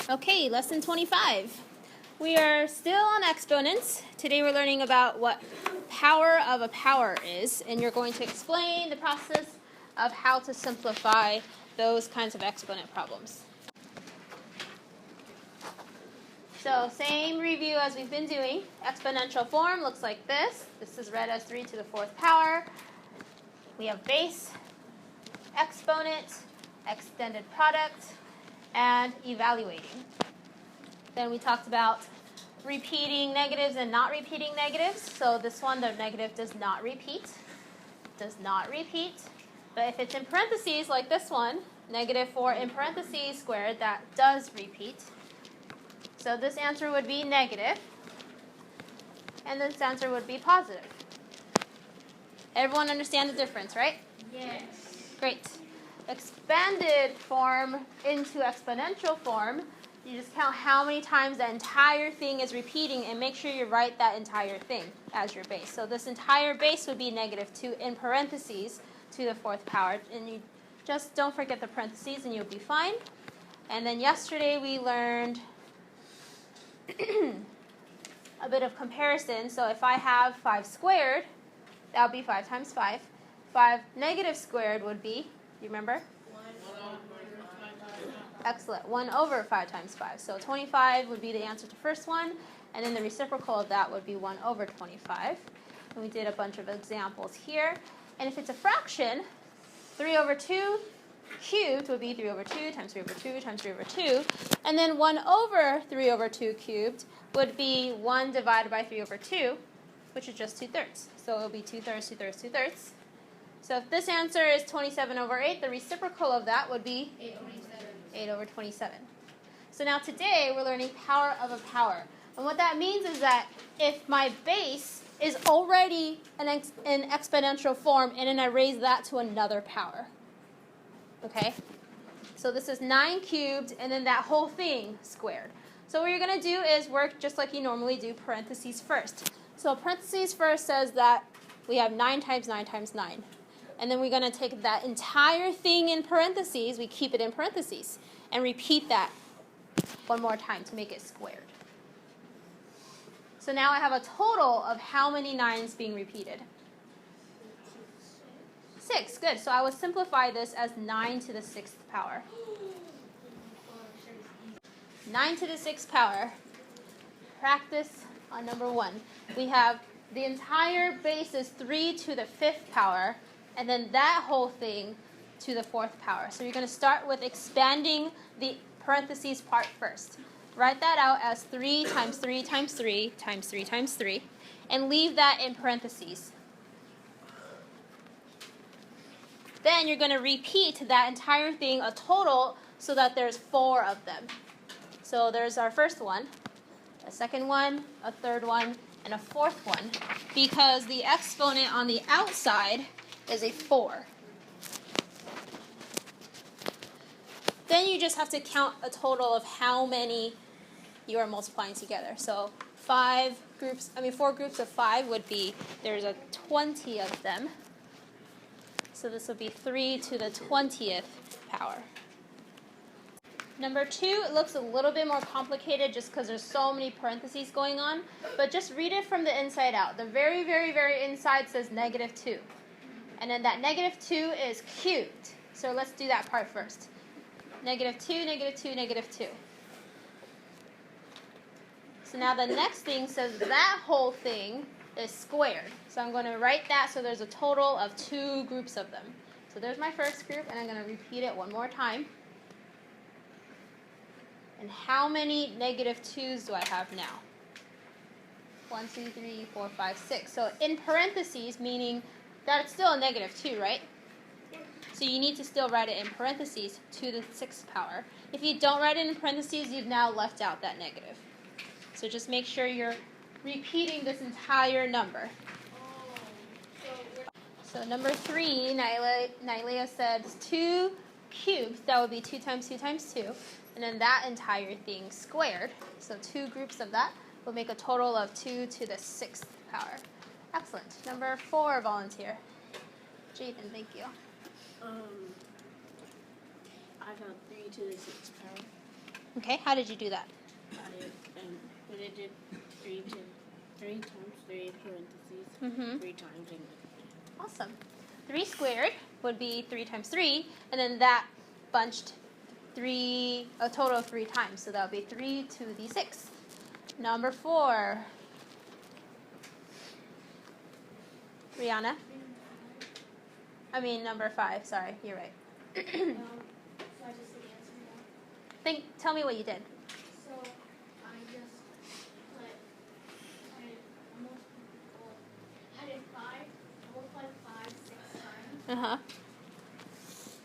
Okay, lesson 25. We are still on exponents. Today we're learning about what power of a power is, and you're going to explain the process of how to simplify those kinds of exponent problems. So same review as we've been doing. Exponential form looks like this. This is read as 3 to the 4th power. We have base, exponent, extended product, and evaluating. Then we talked about repeating negatives and not repeating negatives. So this one, the negative does not repeat. Does not repeat. But if it's in parentheses, like this one, -4 in parentheses squared, that does repeat. So this answer would be negative. And this answer would be positive. Everyone understand the difference, right? Yes. Great. Expanded form into exponential form, you just count how many times the entire thing is repeating and make sure you write that entire thing as your base. So this entire base would be -2 in parentheses to the 4th power. And you just don't forget the parentheses and you'll be fine. And then yesterday we learned a bit of comparison. So if I have 5 squared, that would be 5 times 5. 5 negative squared would be, you remember? 1 over 5. Excellent. 1 over 5 times 5. So 25 would be the answer to first one, and then the reciprocal of that would be 1 over 25. And we did a bunch of examples here. And if it's a fraction, 3 over 2 cubed would be 3 over 2 times 3 over 2 times 3 over 2. And then 1 over 3 over 2 cubed would be 1 divided by 3 over 2, which is just 2/3. So it will be 2/3, 2/3, 2/3. So if this answer is 27 over 8, the reciprocal of that would be 8 over 27. So now today we're learning power of a power. And what that means is that if my base is already in exponential form and then I raise that to another power. Okay? So this is 9 cubed and then that whole thing squared. So what you're going to do is work just like you normally do, parentheses first. So parentheses first says that we have 9 times 9 times 9. And then we're going to take that entire thing in parentheses, we keep it in parentheses, and repeat that one more time to make it squared. So now I have a total of how many 9s being repeated? 6. Good. So I will simplify this as 9 to the 6th power. 9 to the 6th power. Practice on number 1. We have the entire base is 3 to the 5th power. And then that whole thing to the 4th power. So you're going to start with expanding the parentheses part first. Write that out as 3 times 3 times 3 times 3 times 3. And leave that in parentheses. Then you're going to repeat that entire thing, a total, so that there's 4 of them. So there's our first one, a second one, a third one, and a 4th one. Because the exponent on the outside is a 4. Then you just have to count a total of how many you are multiplying together. So 4 groups of 5 would be, there's a 20 of them. So this would be 3 to the 20th power. Number 2, it looks a little bit more complicated just because there's so many parentheses going on. But just read it from the inside out. The very, very, very inside says -2. And then that -2 is cubed. So let's do that part first. -2, -2, -2. So now the next thing says that whole thing is squared. So I'm going to write that so there's a total of 2 groups of them. So there's my first group, and I'm going to repeat it one more time. And how many -2's do I have now? 1, 2, 3, 4, 5, 6. So in parentheses, meaning that it's still a -2, right? So you need to still write it in parentheses to the 6th power. If you don't write it in parentheses, you've now left out that negative. So just make sure you're repeating this entire number. So number 3, Nylea said 2 cubed. That would be 2 times 2 times 2. And then that entire thing squared. So 2 groups of that will make a total of 2 to the 6th power. Excellent. Number 4 volunteer. Jaden, thank you. I got 3 to the 6th power. Okay, how did you do that? But I did 3 times 3 parentheses, Mm-hmm. 3 times. And Awesome. 3 squared would be 3 times 3, and then that bunched a total of 3 times. So that would be 3 to the 6th. Number 4. Rihanna? I mean number 5, sorry, you're right. So I just did the answer now. Tell me what you did. So I just put, I did 5, multiplied 5 6 times, Uh-huh.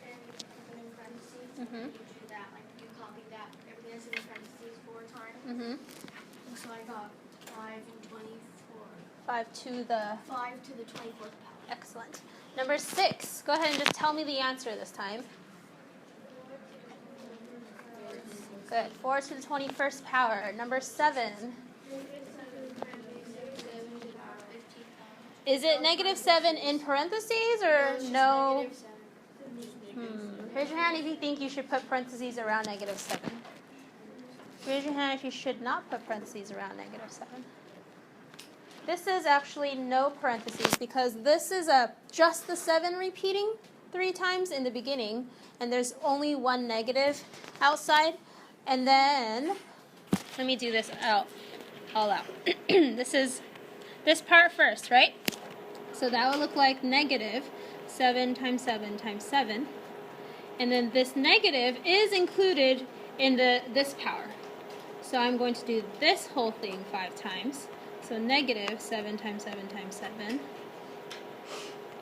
and put in parentheses. Mhm. You do that, like you copy that, everything that's in the parentheses 4 times. Mm-hmm. And so I got 5 and 24. 5 to the... 5 to the 24th power. Excellent. Number 6. Go ahead and just tell me the answer this time. Good. 4 to the 21st power. Number 7. Is it negative 7 in parentheses or no? Raise your hand if you think you should put parentheses around negative 7. Raise your hand if you should not put parentheses around negative 7. This is actually no parentheses because this is just the 7 repeating 3 times in the beginning, and there's only one negative outside. And then, let me do this all out. This is this part first, right? So that would look like negative 7 times 7 times 7. And then this negative is included in this power. So I'm going to do this whole thing 5 times. So negative 7 times 7 times 7.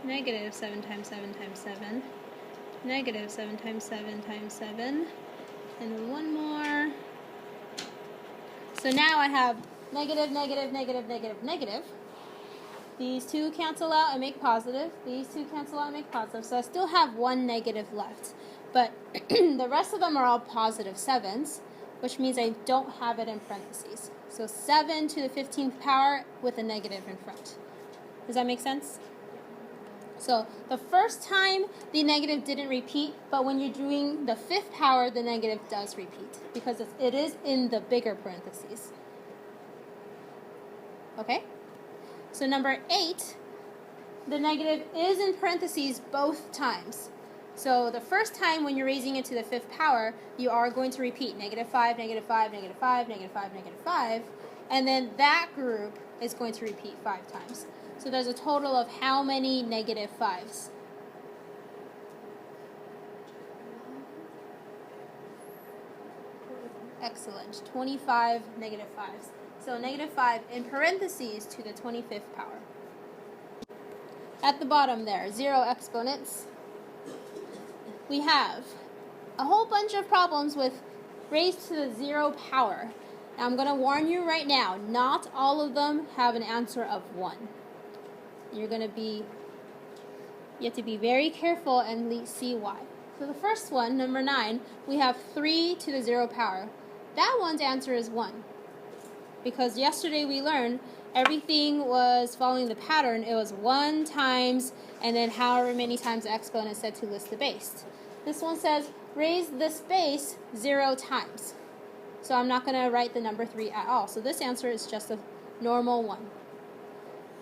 Negative 7 times 7 times 7. Negative 7 times 7 times 7. And then one more. So now I have negative, negative, negative, negative, negative. These two cancel out and make positive. These two cancel out and make positive. So I still have one negative left. But the rest of them are all positive 7s, which means I don't have it in parentheses. So 7 to the 15th power with a negative in front. Does that make sense? So the first time the negative didn't repeat, but when you're doing the 5th power, the negative does repeat because it is in the bigger parentheses. Okay? So number 8, the negative is in parentheses both times. So the first time when you're raising it to the 5th power, you are going to repeat negative 5, negative 5, negative 5, negative 5, negative 5, and then that group is going to repeat 5 times. So there's a total of how many negative 5s? Excellent. 25 negative 5s. So negative 5 in parentheses to the 25th power. At the bottom there, 0 exponents. We have a whole bunch of problems with raised to the 0 power. Now I'm going to warn you right now, not all of them have an answer of 1. You have to be very careful and see why. So the first one, number 9, we have 3 to the 0 power. That one's answer is 1. Because yesterday we learned everything was following the pattern. It was 1 times and then however many times the exponent said to list the base. This one says raise this base 0 times. So I'm not going to write the number 3 at all. So this answer is just a normal 1.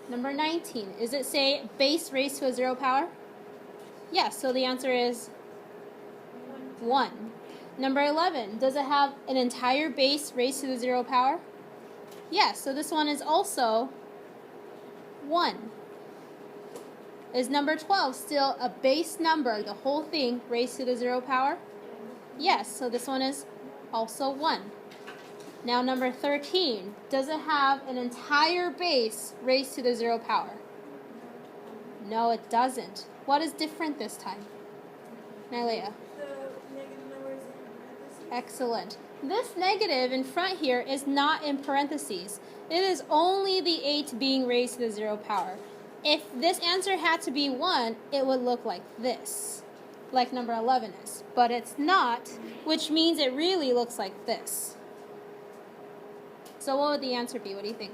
Number 19, is it say base raised to a 0 power? Yes, so the answer is 1. Number 11, does it have an entire base raised to the 0 power? Yes, so this one is also 1. Is number 12 still a base number, the whole thing raised to the 0 power? Yes, so this one is also 1. Now number 13, does it have an entire base raised to the 0 power? No, it doesn't. What is different this time? Nylea. The negative number is in parentheses. Excellent. This negative in front here is not in parentheses. It is only the 8 being raised to the 0 power. If this answer had to be 1, it would look like this, like number 11 is. But it's not, which means it really looks like this. So what would the answer be? What do you think?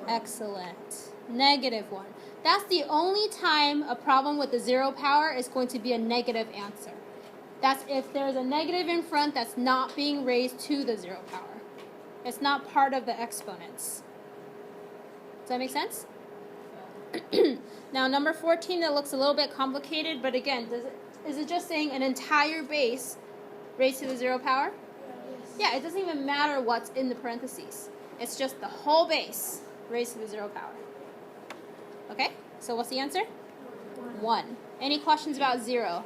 Excellent. Negative 1. That's the only time a problem with the 0 power is going to be a negative answer. That's if there's a negative in front that's not being raised to the 0 power. It's not part of the exponents. Does that make sense? Now, number 14, that looks a little bit complicated, but again, is it just saying an entire base raised to the 0 power? Yeah, it doesn't even matter what's in the parentheses. It's just the whole base raised to the 0 power. Okay, so what's the answer? 1. Any questions about 0?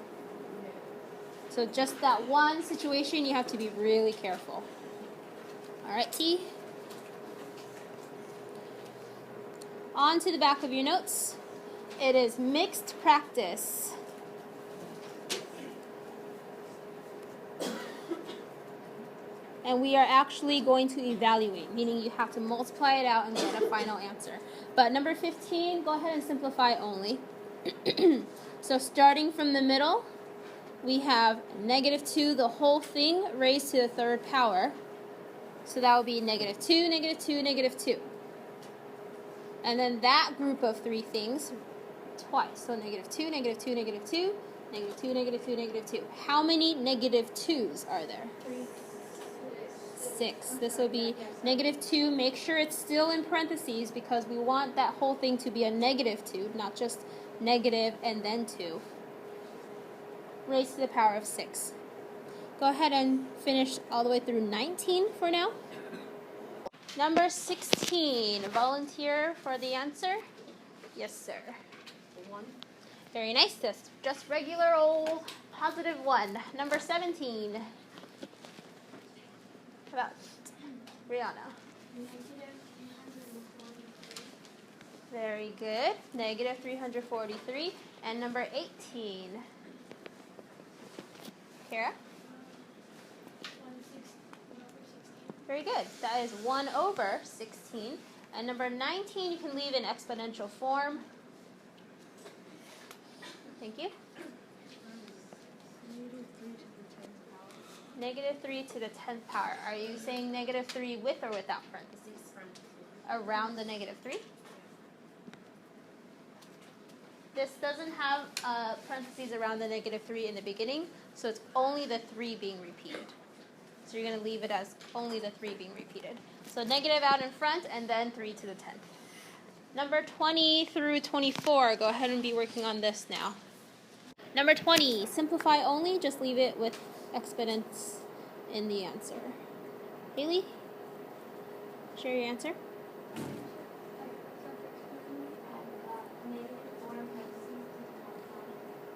So just that one situation, you have to be really careful. All right, T. On to the back of your notes. It is mixed practice. And we are actually going to evaluate, meaning you have to multiply it out and get a final answer. But number 15, go ahead and simplify only. So starting from the middle, we have -2, the whole thing raised to the 3rd power. So that would be -2, -2, -2. And then that group of 3 things twice. So -2, -2, -2, -2, -2, -2. How many -2s are there? 6. This will be -2. Make sure it's still in parentheses because we want that whole thing to be a -2, not just negative and then 2. Raised to the power of 6. Go ahead and finish all the way through 19 for now. Number 16. Volunteer for the answer? Yes, sir. 1. Very nice. That's just regular old +1. Number 17. How about Brianna? Very good. -343. And number 18. Kara? Very good. That is 1/16. And number 19, you can leave in exponential form. Thank you. -3 to the 10th power. Are you saying -3 with or without parentheses? Around the -3? This doesn't have parentheses around the -3 in the beginning, so it's only the 3 being repeated. So you're going to leave it as only the 3 being repeated. So negative out in front and then 3 to the 10th. Number 20 through 24, go ahead and be working on this now. Number 20, simplify only, just leave it with exponents in the answer. Haley, share your answer.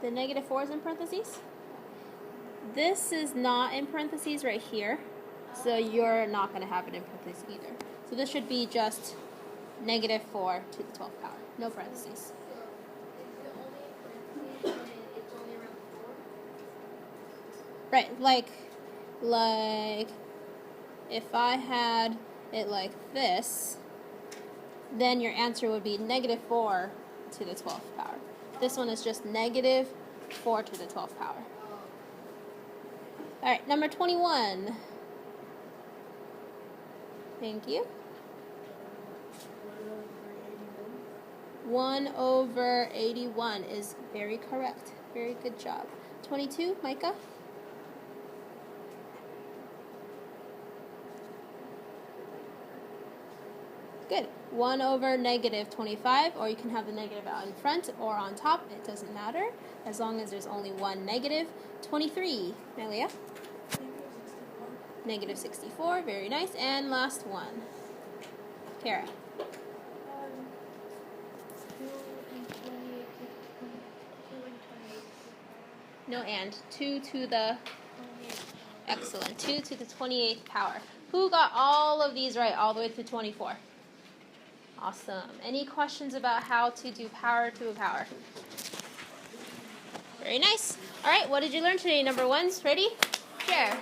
The -4 is in parentheses? This is not in parentheses right here, so you're not going to have it in parentheses either. So this should be just -4 to the 12th power, no parentheses. Right, like if I had it like this, then your answer would be -4 to the 12th power. This one is just -4 to the 12th power. All right, number 21. Thank you. 1/81 is very correct. Very good job. 22, Micah? Good. 1/-25, or you can have the negative out in front or on top. It doesn't matter as long as there's only one negative. 23, Melia? -64, very nice. And last one, Kara. 2 to the, excellent, 2 to the 28th power. Who got all of these right all the way to 24? Awesome. Any questions about how to do power to a power? Very nice. All right, what did you learn today, number ones? Ready? Share.